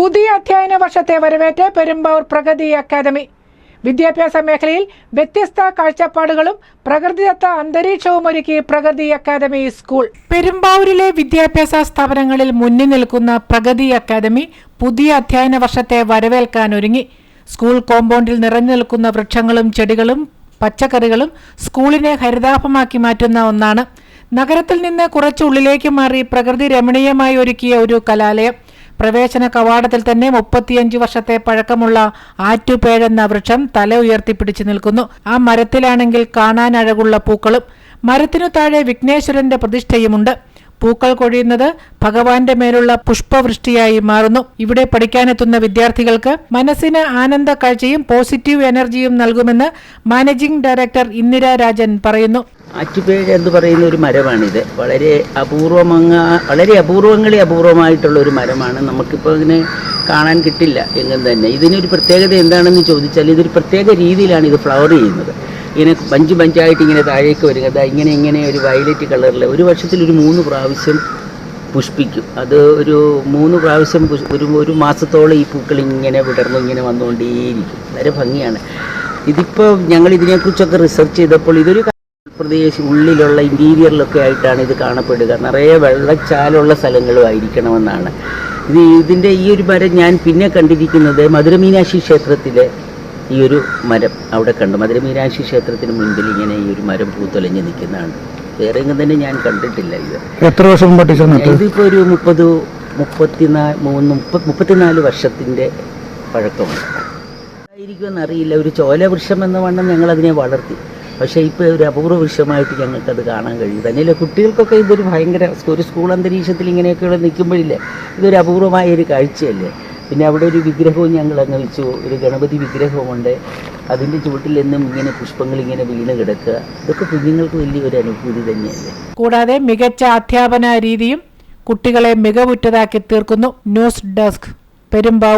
പുതിയ അധ്യയന വർഷത്തെ വരവേറ്റ് പെരുമ്പാവൂർ പ്രഗതി അക്കാദമി. വിദ്യാഭ്യാസ മേഖലയിൽ വ്യത്യസ്ത കാഴ്ചപ്പാടുകളും പ്രകൃതിദത്ത അന്തരീക്ഷവും ഒരുക്കി പ്രഗതി അക്കാദമി സ്കൂൾ. പെരുമ്പാവൂരിലെ വിദ്യാഭ്യാസ സ്ഥാപനങ്ങളിൽ മുന്നിൽ നിൽക്കുന്ന പ്രഗതി അക്കാദമി പുതിയ അധ്യയന വർഷത്തെ വരവേൽക്കാൻ ഒരുങ്ങി. സ്കൂൾ കോമ്പൗണ്ടിൽ നിറഞ്ഞു നിൽക്കുന്ന വൃക്ഷങ്ങളും ചെടികളും പച്ചക്കറികളും സ്കൂളിനെ ഹരിതാഭമാക്കി മാറ്റുന്ന ഒന്നാണ്. നഗരത്തിൽ നിന്ന് കുറച്ച് ഉള്ളിലേക്ക് മാറി പ്രകൃതി രമണീയമായി ഒരുക്കിയ ഒരു കലാലയം. പ്രവേശന കവാടത്തിൽ തന്നെ 35 വർഷത്തെ പഴക്കമുള്ള ആറ്റുപേഴെന്ന വൃക്ഷം തല ഉയർത്തിപ്പിടിച്ചു നിൽക്കുന്നു. ആ മരത്തിലാണെങ്കിൽ കാണാൻ അഴകുള്ള പൂക്കളും. മരത്തിനു താഴെ വിഘ്നേശ്വരന്റെ പ്രതിഷ്ഠയുമുണ്ട്. പൂക്കൾ കൊഴിയുന്നത് ഭഗവാന്റെ മേലുള്ള പുഷ്പവൃഷ്ടിയായി മാറുന്നു. ഇവിടെ പഠിക്കാനെത്തുന്ന വിദ്യാർത്ഥികൾക്ക് മനസ്സിന് ആനന്ദ കാഴ്ചയും പോസിറ്റീവ് എനർജിയും നൽകുമെന്ന് മാനേജിംഗ് ഡയറക്ടർ ഇന്ദിര രാജൻ പറയുന്നു. ആറ്റുപേഴ് എന്ന് പറയുന്ന ഒരു മരമാണിത്. വളരെ അപൂർവങ്ങളിൽ അപൂർവമായിട്ടുള്ള ഒരു മരമാണ്. നമുക്കിപ്പോൾ ഇതിനെ കാണാൻ കിട്ടില്ല എങ്ങും തന്നെ. ഇതിനൊരു പ്രത്യേകത എന്താണെന്ന് ചോദിച്ചാൽ ഇതൊരു പ്രത്യേക രീതിയിലാണ് ഇത് ഫ്ലവർ ചെയ്യുന്നത്. ഇങ്ങനെ ബഞ്ചായിട്ട് ഇങ്ങനെ താഴേക്ക് വരുന്നത് ഇങ്ങനെ ഒരു വയലറ്റ് കളറിൽ ഒരു വർഷത്തിലൊരു 3 പ്രാവശ്യം പുഷ്പിക്കും. അത് ഒരു 3 പ്രാവശ്യം ഒരു മാസത്തോളം ഈ പൂക്കൾ ഇങ്ങനെ വിടർന്നു ഇങ്ങനെ വന്നുകൊണ്ടേയിരിക്കും. വളരെ ഭംഗിയാണ്. ഇതിപ്പോൾ ഞങ്ങൾ ഇതിനെക്കുറിച്ചൊക്കെ റിസർച്ച് ചെയ്തപ്പോൾ ഇതൊരു ഉള്ളിലുള്ള ഇൻറ്റീരിയറിലൊക്കെ ആയിട്ടാണ് ഇത് കാണപ്പെടുക. നിറയെ വെള്ളച്ചാലുള്ള സ്ഥലങ്ങളും ആയിരിക്കണമെന്നാണ്. ഇതിൻ്റെ ഈ ഒരു മരം ഞാൻ പിന്നെ കണ്ടിരിക്കുന്നത് മധുരമീനാക്ഷി ക്ഷേത്രത്തിലെ ഈ ഒരു മരം അവിടെ കണ്ടു. മധുരമീനാക്ഷി ക്ഷേത്രത്തിന് മുൻപിൽ ഇങ്ങനെ ഈ ഒരു മരം പൂത്തൊലഞ്ഞ് നിൽക്കുന്നതാണ്. വേറെ എങ്ങും തന്നെ ഞാൻ കണ്ടിട്ടില്ല. ഇത് എത്ര വർഷം ഇതിപ്പോൾ ഒരു 34 വർഷത്തിൻ്റെ പഴക്കമുണ്ട്. ആയിരിക്കുമെന്നറിയില്ല. ഒരു ചോലവൃക്ഷം എന്ന വണ്ണം ഞങ്ങളതിനെ വളർത്തി. പക്ഷേ ഇപ്പോൾ ഒരു അപൂർവ വൃക്ഷമായിട്ട് ഞങ്ങൾക്കത് കാണാൻ കഴിയും. തന്നെയല്ല കുട്ടികൾക്കൊക്കെ ഇതൊരു ഭയങ്കര ഒരു സ്കൂൾ അന്തരീക്ഷത്തിൽ ഇങ്ങനെയൊക്കെയുള്ള നിൽക്കുമ്പോഴില്ലേ ഇതൊരു അപൂർവമായ ഒരു കാഴ്ചയല്ലേ. പിന്നെ അവിടെ ഒരു വിഗ്രഹവും ഞങ്ങൾ അങ്ങ് വെച്ചു. ഒരു ഗണപതി വിഗ്രഹമുണ്ട്. അതിൻ്റെ ചുവട്ടിൽ നിന്നും ഇങ്ങനെ പുഷ്പങ്ങൾ ഇങ്ങനെ വീണ് കിടക്കുക. ഇതൊക്കെ കുഞ്ഞുങ്ങൾക്ക് വലിയൊരു അനുഭൂതി തന്നെയല്ലേ. കൂടാതെ മികച്ച അധ്യാപന രീതിയും കുട്ടികളെ മികവുറ്റതാക്കി തീർക്കുന്നു. News desk, Perumbavoor.